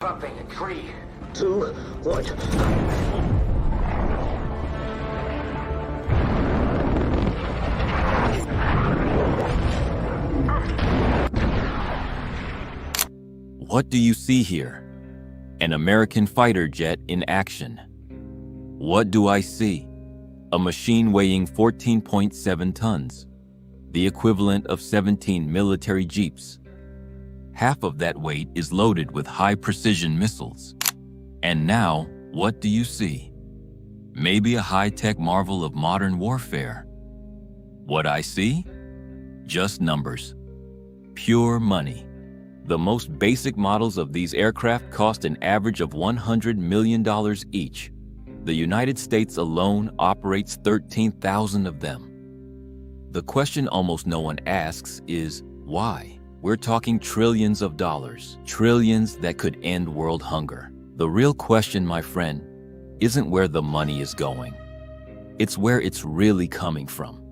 Bumping a tree. 2, 1. What do you see here? An American fighter jet in action. What do I see? A machine weighing 14.7 tons, the equivalent of 17 military jeeps. Half of that weight is loaded with high-precision missiles. And now, what do you see? Maybe a high-tech marvel of modern warfare. What I see? Just numbers. Pure money. The most basic models of these aircraft cost an average of $100 million each. The United States alone operates 13,000 of them. The question almost no one asks is, why? We're talking trillions of dollars, trillions that could end world hunger. The real question, my friend, isn't where the money is going. It's where it's really coming from.